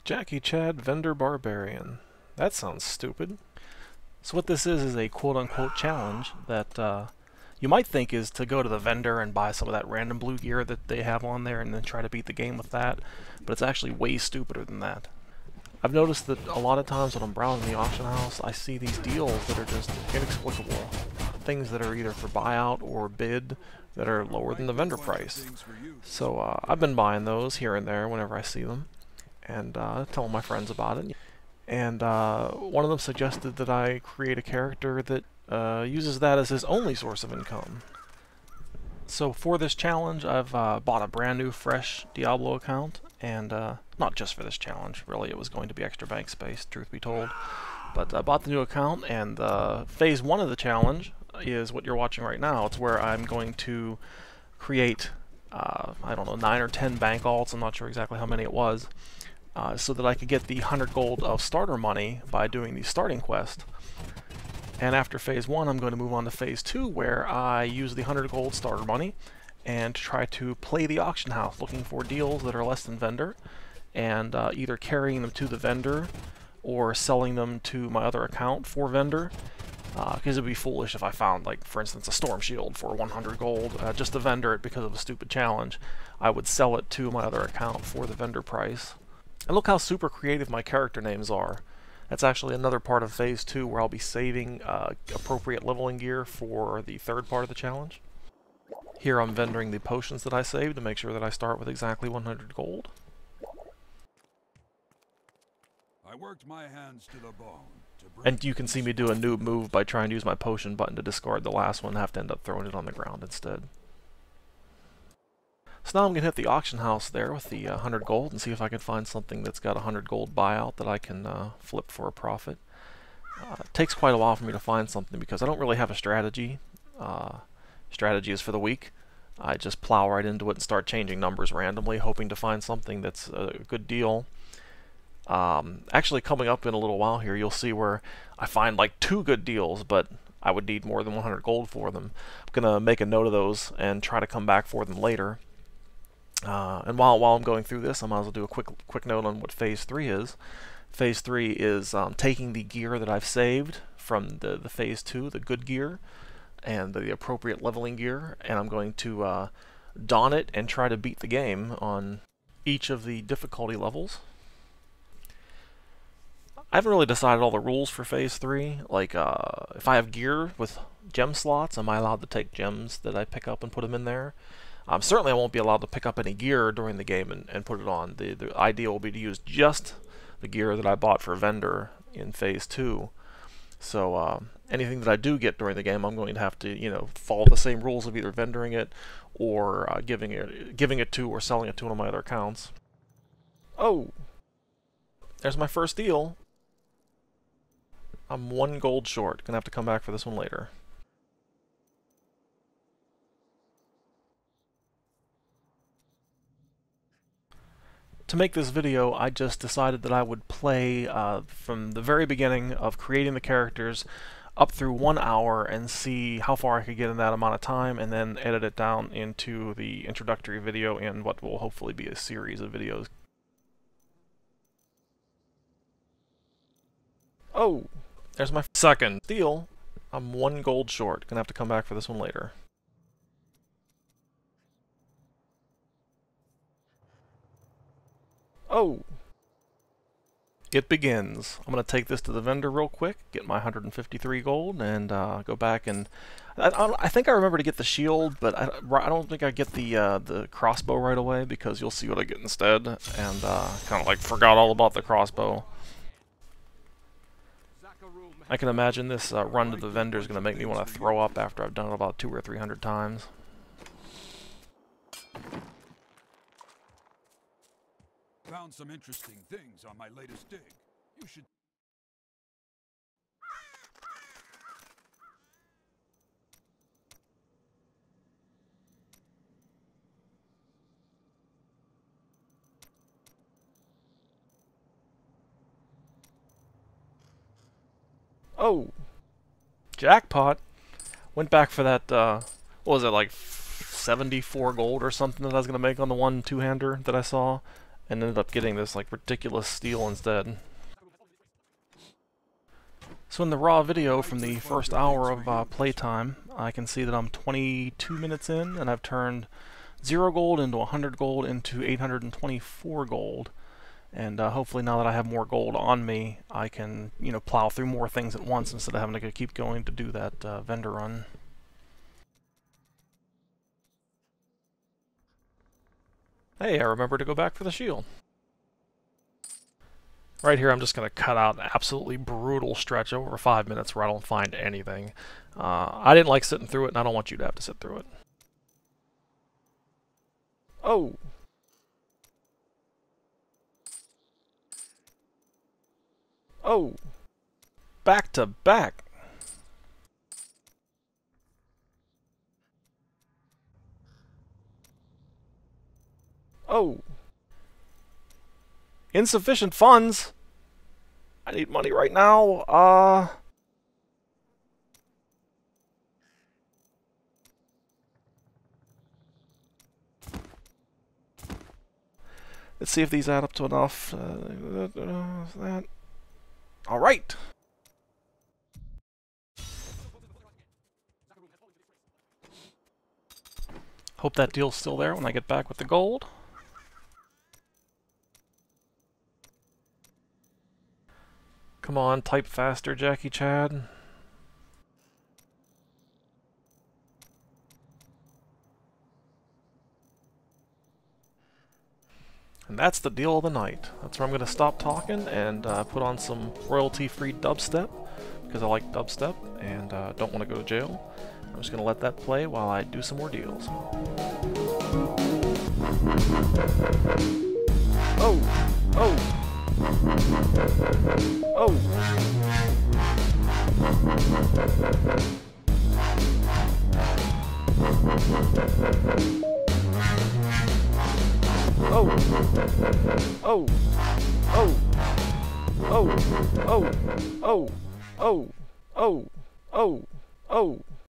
Jackie Chad Vendor Barbarian. That sounds stupid. So what this is a quote-unquote challenge that you might think is to go to the vendor and buy some of that random blue gear that they have on there and then try to beat the game with that, but it's actually way stupider than that. I've noticed that a lot of times when I'm browsing the auction house, I see these deals that are just inexplicable. Things that are either for buyout or bid that are lower than the vendor price. So I've been buying those here and there whenever I see them, and telling my friends about it. And one of them suggested that I create a character that uses that as his only source of income. So for this challenge, I've bought a brand new, fresh Diablo account, and not just for this challenge, really, it was going to be extra bank space, truth be told. But I bought the new account, and phase 1 of the challenge is what you're watching right now. It's where I'm going to create, I don't know, 9 or 10 bank alts, I'm not sure exactly how many it was, so that I could get the 100 gold of starter money by doing the starting quest. And after phase 1, I'm going to move on to phase 2, where I use the 100 gold starter money and try to play the auction house, looking for deals that are less than vendor, and either carrying them to the vendor or selling them to my other account for vendor. Because it would be foolish if I found, like, for instance, a storm shield for 100 gold, just to vendor it because of a stupid challenge. I would sell it to my other account for the vendor price. And look how super creative my character names are. That's actually another part of phase 2 where I'll be saving appropriate leveling gear for the third part of the challenge. Here I'm vendoring the potions that I saved to make sure that I start with exactly 100 gold. I worked my hands to the bone. And you can see me do a noob move by trying to use my potion button to discard the last one and have to end up throwing it on the ground instead. So now I'm going to hit the auction house there with the 100 gold and see if I can find something that's got a 100 gold buyout that I can flip for a profit. It takes quite a while for me to find something because I don't really have a strategy. Strategy is for the weak. I just plow right into it and start changing numbers randomly, hoping to find something that's a good deal. Actually, coming up in a little while here, you'll see where I find like 2 good deals, but I would need more than 100 gold for them. I'm going to make a note of those and try to come back for them later. And while I'm going through this, I might as well do a quick note on what phase 3 is. Phase 3 is taking the gear that I've saved from the phase 2, the good gear, and the appropriate leveling gear, and I'm going to don it and try to beat the game on each of the difficulty levels. I haven't really decided all the rules for phase 3. Like, if I have gear with gem slots, am I allowed to take gems that I pick up and put them in there? Certainly I won't be allowed to pick up any gear during the game and put it on. The idea will be to use just the gear that I bought for vendor in phase 2. So anything that I do get during the game, I'm going to have to, you know, follow the same rules of either vendoring it or giving it to or selling it to one of my other accounts. Oh, there's my first deal. I'm 1 gold short. Gonna have to come back for this one later. To make this video, I just decided that I would play from the very beginning of creating the characters up through 1 hour and see how far I could get in that amount of time, and then edit it down into the introductory video in what will hopefully be a series of videos. Oh, there's my second deal. I'm 1 gold short. Gonna have to come back for this one later. Oh, it begins. I'm going to take this to the vendor real quick, get my 153 gold, and go back and... I think I remember to get the shield, but I don't think I get the crossbow right away, because you'll see what I get instead, and kind of like forgot all about the crossbow. I can imagine this run to the vendor is going to make me want to throw up after I've done it about 200 or 300 times. Found some interesting things on my latest dig. You should... Oh, jackpot. Went back for that, what was it, like 74 gold or something that I was going to make on the one two-hander that I saw. and ended up getting this like ridiculous steal instead. So in the raw video from the first hour of playtime, I can see that I'm 22 minutes in, and I've turned 0 gold into 100 gold into 824 gold. And hopefully now that I have more gold on me, I can, you know, plow through more things at once instead of having to keep going to do that vendor run. Hey, I remember to go back for the shield. Right here, I'm just going to cut out an absolutely brutal stretch over 5 minutes where I don't find anything. I didn't like sitting through it, and I don't want you to have to sit through it. Oh! Oh! Back to back! Oh! Insufficient funds! I need money right now. Let's see if these add up to enough. That. All right. Hope that deal's still there when I get back with the gold. Come on, type faster, Jackie Chad. And that's the deal of the night. That's where I'm going to stop talking and put on some royalty-free dubstep, because I like dubstep and don't want to go to jail. I'm just going to let that play while I do some more deals. Oh! Oh! Oh! Oh! Oh! Oh! Oh! Oh! Oh! Oh! Oh! Oh! Oh!